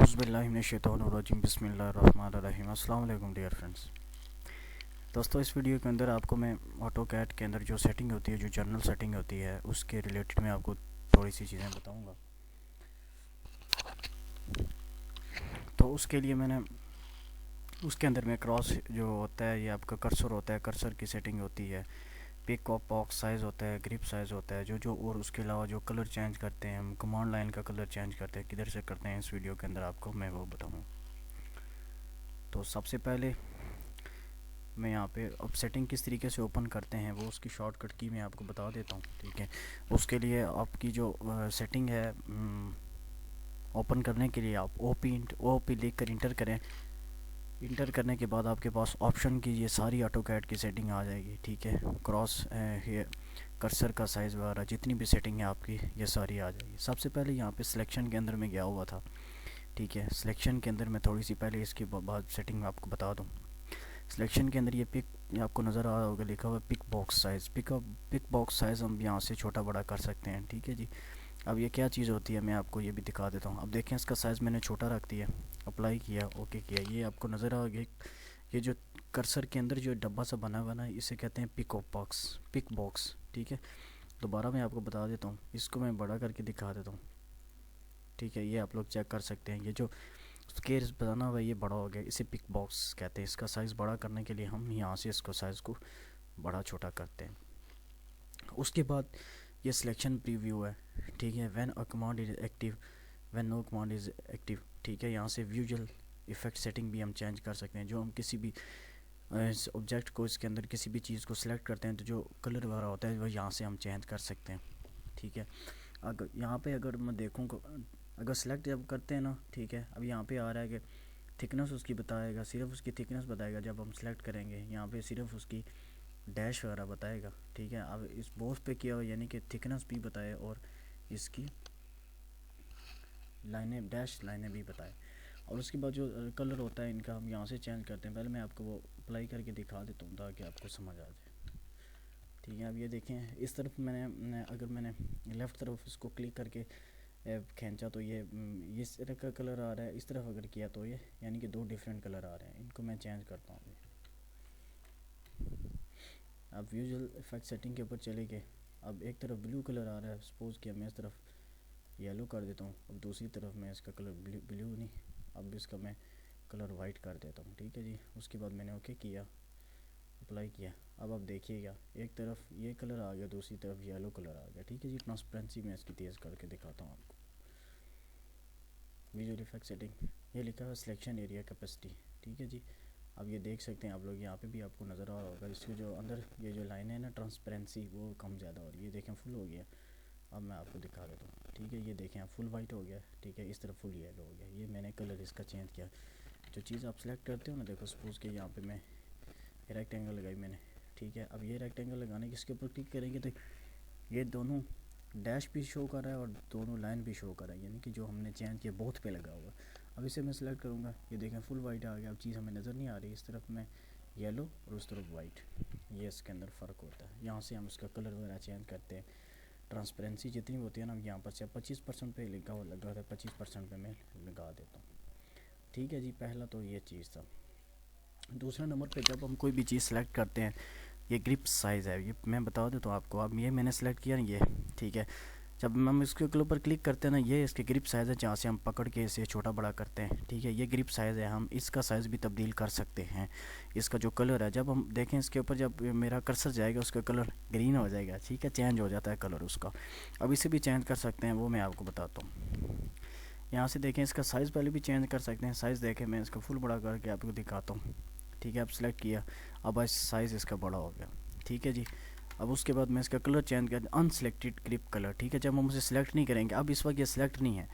औज़ुबिल्लाहिमिनश्शैतानिर्रजीम बिस्मिल्लाहिर्रहमानिर्रहीम। अस्सलाम वालेकुम डियर फ्रेंड्स। दोस्तों, इस वीडियो के अंदर आपको मैं ऑटोकैड के अंदर जो सेटिंग होती है, जो जनरल सेटिंग होती है, उसके रिलेटेड मैं आपको थोड़ी सी चीज़ें बताऊंगा। तो उसके लिए मैंने उसके अंदर में क्रॉस जो होता है, ये आपका कर्सर होता है, कर्सर की सेटिंग होती है, पिक ऑफ बॉक्स साइज़ होता है, ग्रिप साइज़ होता है, जो और उसके अलावा जो कलर चेंज करते हैं हम, कमांड लाइन का कलर चेंज करते हैं, किधर से करते हैं, इस वीडियो के अंदर आपको मैं वो बताऊँगा। तो सबसे पहले मैं यहाँ पे अब सेटिंग किस तरीके से ओपन करते हैं वो उसकी शॉर्टकट की मैं आपको बता देता हूँ। ठीक है, उसके लिए आपकी जो सेटिंग है ओपन करने के लिए आप ओ पी लिख कर इंटर करें। इंटर करने के बाद आपके पास ऑप्शन की ये सारी ऑटोकैड की सेटिंग आ जाएगी। ठीक है, क्रॉस ये कर्सर का साइज़ वगैरह जितनी भी सेटिंग है आपकी, ये सारी आ जाएगी। सबसे पहले यहाँ पे सिलेक्शन के अंदर में गया हुआ था। ठीक है, सिलेक्शन के अंदर मैं थोड़ी सी पहले इसके बाद सेटिंग आपको बता दूँ। सिलेक्शन के अंदर ये आपको नज़र आ रहा होगा, लिखा हुआ pick box size. Pick box size हम यहाँ से छोटा बड़ा कर सकते हैं। ठीक है जी, अब ये क्या चीज़ होती है मैं आपको ये भी दिखा देता हूँ। अब देखें, इसका साइज़ मैंने छोटा रख दिया, अप्लाई किया, ओके किया, ये आपको नज़र आ गया। ये जो कर्सर के अंदर जो डब्बा सा बना हुआ ना, इसे कहते हैं पिक बॉक्स। ठीक है, दोबारा मैं आपको बता देता हूँ, इसको मैं बड़ा करके दिखा देता हूँ। ठीक है, ये आप लोग चेक कर सकते हैं, ये जो स्केयर बनाना हुआ ये बड़ा हो गया, इसे पिक बॉक्स कहते हैं। इसका साइज़ बड़ा करने के लिए हम यहाँ से इसको साइज़ को बड़ा छोटा करते हैं। उसके बाद ये सिलेक्शन प्रीव्यू है। ठीक है, when a command is active, when no command is active. ठीक है, यहाँ से विजुअल इफेक्ट सेटिंग भी हम चेंज कर सकते हैं। जो हम किसी भी ऑब्जेक्ट को इसके अंदर किसी भी चीज़ को सिलेक्ट करते हैं तो जो कलर वगैरह होता है वो यहाँ से हम चेंज कर सकते हैं। ठीक है, अगर यहाँ पे अगर मैं देखूँ, अगर सेलेक्ट जब करते हैं ना, ठीक है, अब यहाँ पे आ रहा है कि थिकनेस उसकी बताएगा, सिर्फ उसकी थिकनेस बताएगा। जब हम सेलेक्ट करेंगे यहाँ पे सिर्फ उसकी डैश वगैरह बताएगा। ठीक है, अब इस बोस पे किया हुआ यानी कि थिकनेस भी बताए और इसकी लाइनें, डैश लाइनें भी बताए। और उसके बाद जो कलर होता है इनका हम यहाँ से चेंज करते हैं। पहले मैं आपको वो अप्लाई करके दिखा देता हूँ ताकि आपको समझ आ जाए। ठीक है, अब ये देखें, इस तरफ अगर मैंने लेफ़्ट तरफ इसको क्लिक करके खींचा तो ये इस तरह का कलर आ रहा है। इस तरफ अगर किया तो ये यानी कि दो डिफरेंट कलर आ रहे हैं। इनको मैं चेंज करता हूँ। अब विजुअल इफेक्ट सेटिंग के ऊपर चले गए। अब एक तरफ ब्लू कलर आ रहा है, सपोज़ किया मैं इस तरफ येलो कर देता हूँ। अब दूसरी तरफ मैं इसका कलर ब्लू नहीं, अब इसका मैं कलर वाइट कर देता हूँ। ठीक है जी, उसके बाद मैंने ओके किया, अप्लाई किया। अब आप देखिएगा, एक तरफ ये कलर आ गया, दूसरी तरफ येलो कलर आ गया। ठीक है जी, ट्रांसपेरेंसी मैं इसकी तेज़ करके दिखाता हूँ आपको। विजुअल इफेक्ट सेटिंग, ये लिखा है सिलेक्शन एरिया कैपेसिटी। ठीक है जी, अब ये देख सकते हैं आप लोग, यहाँ पे भी आपको नज़र आ रहा होगा, इसके जो अंदर ये जो लाइन है ना, ट्रांसपेरेंसी वो कम ज़्यादा हो रही है। देखें फुल हो गया। अब मैं आपको दिखा देता हूँ। ठीक है, ये देखें आप फुल वाइट हो गया। ठीक है, इस तरफ फुल येलो हो गया। ये मैंने कलर इसका चेंज किया। जो चीज़ आप सेलेक्ट करते हो ना, देखो सपोज़ के यहाँ पे मैं रेक्टेंगल लगाई मैंने। ठीक है, अब ये रेक्टेंगल लगाने के इसके ऊपर क्लिक करेंगे तो ये दोनों डैश भी शो कर रहा है और दोनों लाइन भी शो कर रहा है, यानी कि जो हमने चेंज किया बोथ पे लगा हुआ। अब इसे मैं सिलेक्ट करूँगा, ये देखें फुल वाइट आ गया। अब चीज़ हमें नज़र नहीं आ रही, इस तरफ में येलो और उस तरफ वाइट, ये इसके अंदर फ़र्क होता है। यहाँ से हम इसका कलर वगैरह चेंज करते हैं। ट्रांसपेरेंसी जितनी होती है ना, यहाँ पर से 25% पे लगा होता है, 25% पे मैं लगा देता हूँ। ठीक है जी, पहला तो ये चीज़ था। दूसरा नंबर पे जब हम कोई भी चीज़ सेलेक्ट करते हैं, ये ग्रिप साइज़ है, ये मैं बता देता हूँ आपको। अब ये मैंने सेलेक्ट किया ना, ये ठीक है, जब हम इसके ऊपर क्लिक करते हैं ना, ये इसके ग्रिप साइज़ है, जहाँ से हम पकड़ के इसे छोटा बड़ा करते हैं। ठीक है, ये ग्रिप साइज़ है, हम इसका साइज़ भी तब्दील कर सकते हैं। इसका जो कलर है, जब हम देखें इसके ऊपर, जब मेरा कर्सर जाएगा उसका कलर ग्रीन हो जाएगा। ठीक है, चेंज हो जाता है कलर उसका। अब इसे भी चेंज कर सकते हैं, वो मैं आपको बताता हूँ। यहाँ से देखें, इसका साइज़ पहले भी चेंज कर सकते हैं। साइज़ देखें, मैं इसका फुल बड़ा करके आपको दिखाता हूँ। ठीक है, अब सेलेक्ट किया, अब साइज़ इसका बड़ा हो गया। ठीक है जी, अब उसके बाद मैं इसका कलर चेंज कर, अनसेलेक्टेड ग्रिप कलर। ठीक है, जब हम उसे सिलेक्ट नहीं करेंगे, अब इस वक्त ये सिलेक्ट नहीं है,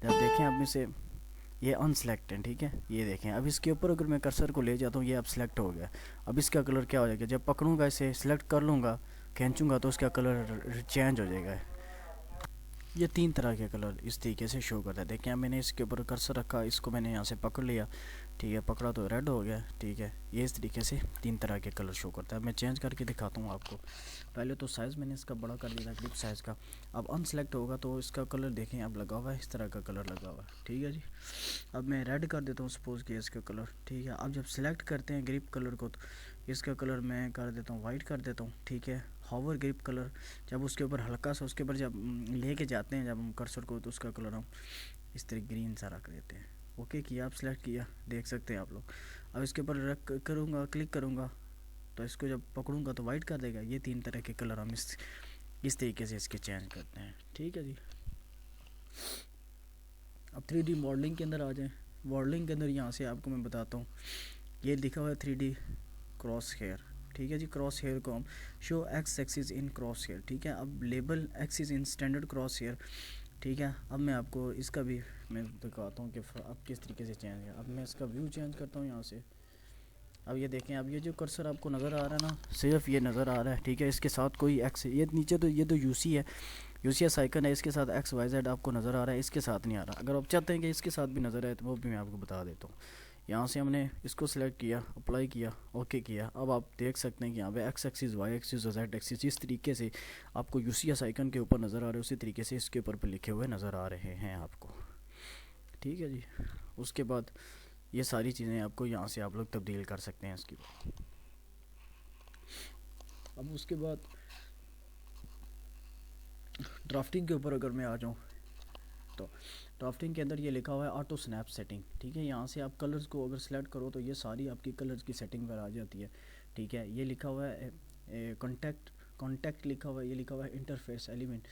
जब देखें अब इसे ये अनसेलेक्ट है। ठीक है, ये देखें, अब इसके ऊपर अगर मैं कर्सर को ले जाता हूँ, ये अब सेलेक्ट हो गया। अब इसका कलर क्या हो जाएगा, जब पकड़ूंगा इसे, सिलेक्ट कर लूँगा, खींचूंगा तो उसका कलर चेंज हो जाएगा। ये 3 तरह के कलर इस तरीके से शो करता है। देखिए अब मैंने इसके ऊपर कर्सर रखा, इसको मैंने यहाँ से पकड़ लिया, ठीक है, पकड़ा तो रेड हो गया, ठीक है। ये इस तरीके से 3 तरह के कलर शो करता है। मैं चेंज करके दिखाता हूँ आपको। पहले तो साइज़ मैंने इसका बड़ा कर दिया था, ग्रिप साइज़ का। अब अनसेलेक्ट होगा तो इसका कलर देखें अब लगा हुआ है, इस तरह का कलर लगा हुआ है, ठीक है जी। अब मैं रेड कर देता हूँ सपोज़ कि इसका कलर, ठीक है। अब जब सेलेक्ट करते हैं ग्रिप कलर को तो इसका कलर मैं कर देता हूँ वाइट कर देता हूँ, ठीक है। हॉवर ग्रिप कलर, जब उसके ऊपर हल्का सा उसके ऊपर जब लेके जाते हैं जब हम कर्सर को, तो उसका कलर हम इस तरह ग्रीन सा रख देते हैं। ओके किया, आप सेलेक्ट किया, देख सकते हैं आप लोग। अब इसके ऊपर रख करूँगा, क्लिक करूँगा तो इसको जब पकड़ूँगा तो वाइट कर देगा। ये 3 तरह के कलर हम इस तरीके से इसके चेंज करते हैं, ठीक है जी। अब 3D मॉडलिंग के अंदर आ जाएँ। मॉडलिंग के अंदर यहाँ से आपको मैं बताता हूँ, ये लिखा हुआ है 3D क्रॉस हेयर, ठीक है जी। क्रॉस हेयर को हम show x axis in crosshair, ठीक है। अब label axis in standard crosshair, ठीक है। अब मैं आपको इसका भी मैं दिखाता हूँ कि अब किस तरीके से चेंज है। अब मैं इसका व्यू चेंज करता हूँ यहाँ से। अब ये देखें, अब ये जो कर्सर आपको नज़र आ रहा है ना, सिर्फ ये नज़र आ रहा है, ठीक है। इसके साथ कोई एक्स, ये नीचे तो ये तो यूसी है, यूसीएस आइकन है, इसके साथ एक्स वाई जेड आपको नज़र आ रहा है, इसके साथ नहीं आ रहा। अगर आप चाहते हैं कि इसके साथ भी नज़र आए तो वो भी मैं आपको बता देता हूँ। यहाँ से हमने इसको सिलेक्ट किया, अप्लाई किया, ओके किया। अब आप देख सकते हैं कि यहाँ पे एक्स एक्सिस, वाई एक्सिस और जेड एक्सिस जिस तरीके से आपको यूसीएस आइकन के ऊपर नज़र आ रहे हैं उसी तरीके से इसके ऊपर पे लिखे हुए नज़र आ रहे हैं आपको, ठीक है जी। उसके बाद ये सारी चीज़ें आपको यहाँ से आप लोग तब्दील कर सकते हैं इसकी। अब उसके बाद ड्राफ्टिंग के ऊपर अगर मैं आ जाऊँ तो ड्राफ्टिंग के अंदर ये लिखा हुआ है ऑटो स्नैप सेटिंग, ठीक है। यहाँ से आप कलर्स को अगर सेलेक्ट करो तो ये सारी आपकी कलर्स की सेटिंग पर आ जाती है, ठीक है। ये लिखा हुआ है कॉन्टैक्ट लिखा हुआ है, ये लिखा हुआ है इंटरफेस एलिमेंट,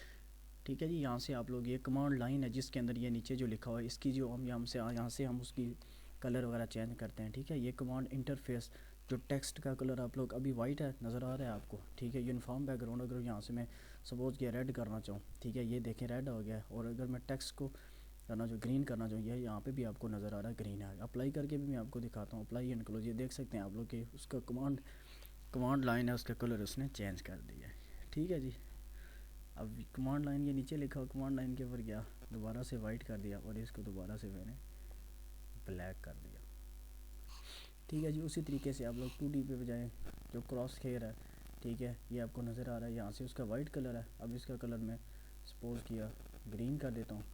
ठीक है जी। यहाँ से आप लोग, ये कमांड लाइन है जिसके अंदर ये नीचे जो लिखा हुआ है इसकी जो हम यहाँ से हम उसकी कलर वगैरह चेंज करते हैं, ठीक है। ये कमांड इंटरफेस, जो टेक्स्ट का कलर आप लोग अभी वाइट है नज़र आ रहा है आपको, ठीक है। यूनिफॉर्म बैकग्राउंड अगर यहाँ से मैं सपोज किया रेड करना चाहूँ, ठीक है, ये देखें रेड हो गया है। और अगर मैं टेक्स्ट को करना जो ग्रीन करना चाहिए, यहाँ पे भी आपको नज़र आ रहा है ग्रीन है। अप्लाई करके भी मैं आपको दिखाता हूँ, अप्लाई एंड क्लोज, ये देख सकते हैं आप लोग कि उसका कमांड लाइन है, उसका कलर उसने चेंज कर दिया है, ठीक है जी। अब कमांड लाइन ये नीचे लिखा, कमांड लाइन के ऊपर गया, दोबारा से वाइट कर दिया और इसको दोबारा से मैंने ब्लैक कर दिया, ठीक है जी। उसी तरीके से आप लोग 2D पे बजाएँ, जो क्रॉस हेयर है, ठीक है, ये आपको नज़र आ रहा है। यहाँ से उसका वाइट कलर है, अब इसका कलर मैं सपोज किया ग्रीन कर देता हूँ,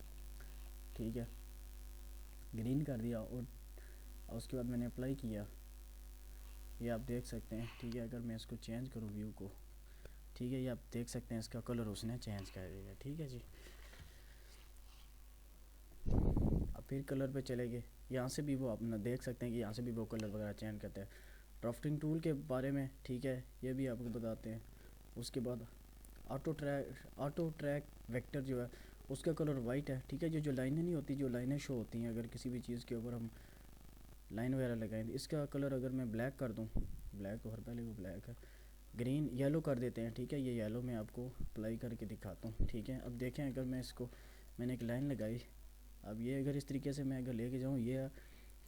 ठीक है, ग्रीन कर दिया। और उसके बाद मैंने अप्लाई किया, ये आप देख सकते हैं, ठीक है। अगर मैं इसको चेंज करूँ व्यू को, ठीक है, ये आप देख सकते हैं इसका कलर उसने चेंज कर दिया, ठीक है जी। अब फिर कलर पे चले गए, यहाँ से भी वो आप देख सकते हैं कि यहाँ से भी वो कलर वगैरह चेंज करते हैं। ड्राफ्टिंग टूल के बारे में, ठीक है, ये भी आपको बताते हैं। उसके बाद ऑटो ट्रैक वेक्टर जो है उसका कलर वाइट है, ठीक है। जो लाइनें नहीं होती, जो लाइनें शो होती हैं अगर किसी भी चीज़ के ऊपर हम लाइन वगैरह लगाएं, इसका कलर अगर मैं ब्लैक कर दूं, ब्लैक और पहले वो ब्लैक है, ग्रीन येलो कर देते हैं, ठीक है। ये येलो मैं आपको अप्लाई करके दिखाता हूँ, ठीक है। अब देखें, अगर मैं इसको, मैंने एक लाइन लगाई, अब ये अगर इस तरीके से मैं अगर लेके जाऊँ, ये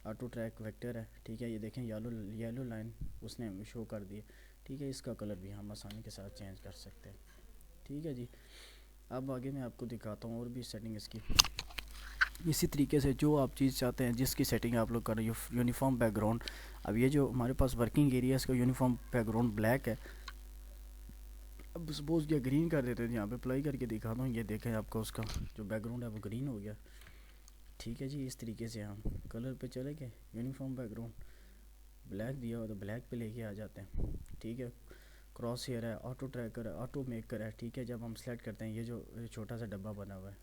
ऑटो ट्रैक वेक्टर है, ठीक है। ये देखें येलो लाइन उसने हमें शो कर दी है, ठीक है। इसका कलर भी हम आसानी के साथ चेंज कर सकते हैं, ठीक है जी। अब आगे मैं आपको दिखाता हूँ और भी सेटिंग इसकी। इसी तरीके से जो आप चीज़ चाहते हैं जिसकी सेटिंग आप लोग कर रहे हो, यूनिफॉर्म बैकग्राउंड। अब ये जो हमारे पास वर्किंग एरिया है इसका यूनिफॉर्म बैकग्राउंड ब्लैक है, अब सपोज ये ग्रीन कर देते हैं, यहाँ पे अप्लाई करके दिखाता हूँ। ये देखें आपका उसका जो बैकग्राउंड है वो ग्रीन हो गया, ठीक है जी। इस तरीके से हम कलर पे चले गए, यूनिफॉर्म बैकग्राउंड ब्लैक दिया हो तो ब्लैक पे लेके आ जाते हैं, ठीक है। क्रॉस हेयर है, ऑटो ट्रैकर है, ऑटो मेकर है, ठीक है। जब हम सेलेक्ट करते हैं, ये जो छोटा सा डब्बा बना हुआ है,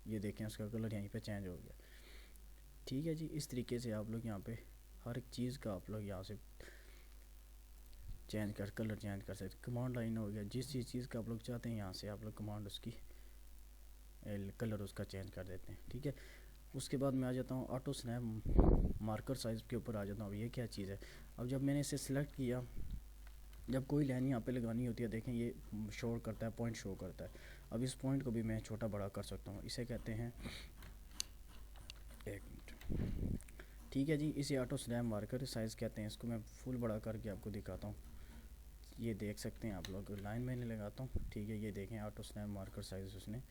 ये देखें उसका कलर यहीं पे चेंज हो गया, ठीक है जी। इस तरीके से आप लोग यहाँ पे हर एक चीज़ का आप लोग यहाँ से कलर चेंज कर सकते। कमांड लाइन हो गया, जिस चीज़ का आप लोग चाहते हैं यहाँ से आप लोग कमांड उसकी कलर उसका चेंज कर देते हैं, ठीक है। उसके बाद मैं आ जाता हूँ ऑटो स्नैप मार्कर साइज़ के ऊपर आ जाता हूँ। अब ये क्या चीज़ है, अब जब मैंने इसे सिलेक्ट किया, जब कोई लाइन यहाँ पे लगानी होती है, देखें ये शो करता है, पॉइंट शो करता है। अब इस पॉइंट को भी मैं छोटा बड़ा कर सकता हूँ, इसे कहते हैं, एक मिनट, ठीक है जी, इसे ऑटो स्नैप मार्कर साइज़ कहते हैं। इसको मैं फुल बड़ा करके आपको दिखाता हूँ। ये देख सकते हैं आप लोग, लाइन मैंने लगाता हूँ, ठीक है। ये देखें ऑटो स्नैप मार्कर साइज़ उसने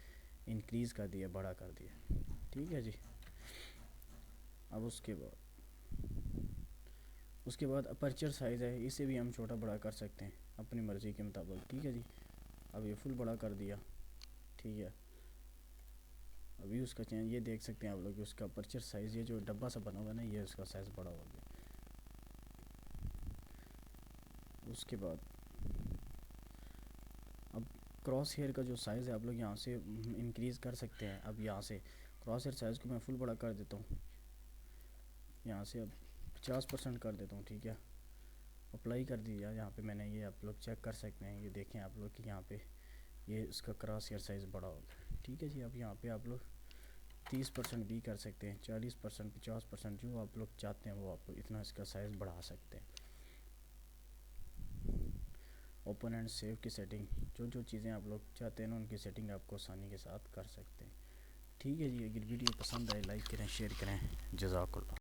इंक्रीज़ कर दिया, बड़ा कर दिया। ठीक है जी। अब उसके बाद अपर्चर साइज़ है, इसे भी हम छोटा बड़ा कर सकते हैं अपनी मर्ज़ी के मुताबिक। ठीक है जी। अब ये फुल बड़ा कर दिया। ठीक है। अभी उसका चेंज ये देख सकते हैं आप लोग, उसका अपर्चर साइज़, ये जो डब्बा सा बना हुआ है ना, ये उसका साइज़ बड़ा हो गया। उसके बाद अब क्रॉस हेयर का जो साइज़ है आप लोग यहाँ से इंक्रीज़ कर सकते हैं। अब यहाँ से क्रॉस हेयर साइज़ को मैं फुल बड़ा कर देता हूँ, यहाँ से अब 50% कर देता हूँ। ठीक है। अप्लाई कर दिया यहाँ पे मैंने, ये आप लोग चेक कर सकते हैं। ये देखें आप लोग कि यहाँ पे ये इसका क्रॉस हेयर साइज़ बड़ा होगा। ठीक है जी। अब यहाँ पे आप लोग 30% भी कर सकते हैं, 40%, 50%, जो आप लोग चाहते हैं वो आप लोग इतना इसका साइज़ बढ़ा सकते हैं। ओपन एंड सेव की सेटिंग, जो जो चीज़ें आप लोग चाहते हैं ना उनकी सेटिंग आपको आसानी के साथ कर सकते हैं। ठीक है जी। अगर वीडियो पसंद आए लाइक करें, शेयर करें। जज़ाकल्लाह।